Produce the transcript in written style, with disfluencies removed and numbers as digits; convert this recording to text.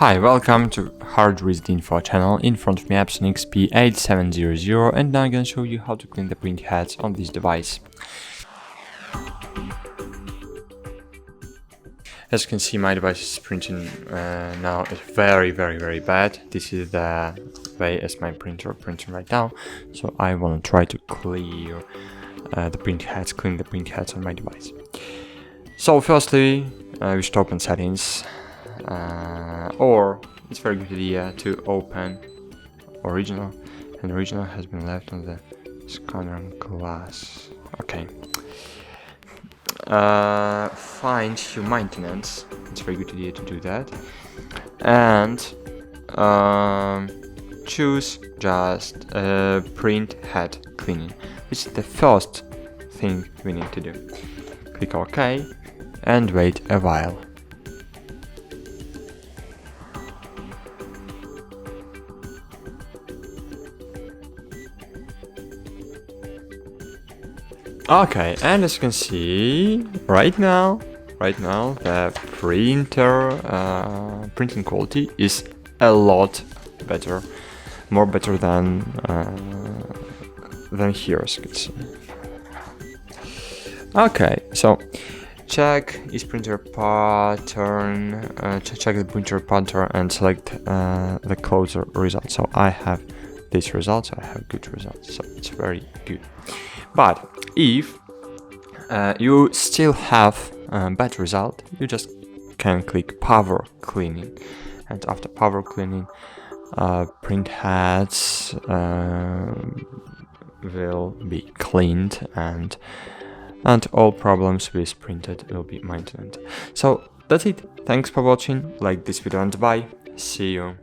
Hi, welcome to HardReset.Info channel. In front of me Epson XP-8700, and now I'm gonna show you how to clean the printheads on this device. As you can see, my device is printing now. It's very bad. This is the way as my printer printing right now. So I want to try to clear the printheads on my device. So firstly, we should open settings. Or it's a very good idea to open original, and original has been left on the scanner glass. Okay. Find your maintenance. It's a very good idea to do that, and choose just printhead cleaning. This is the first thing we need to do. Click OK and wait a while. Okay, and as you can see, right now the printing quality is a lot better, more better than here, as you can see. Okay, so check is printer pattern, check the printer pattern and select the closer result. So I have these results, I have good results, so it's very good. But if you still have a bad result, you just can click power cleaning, and after power cleaning, printheads will be cleaned, and all problems with printed will be maintained. So that's it. Thanks for watching. Like this video and bye. See you.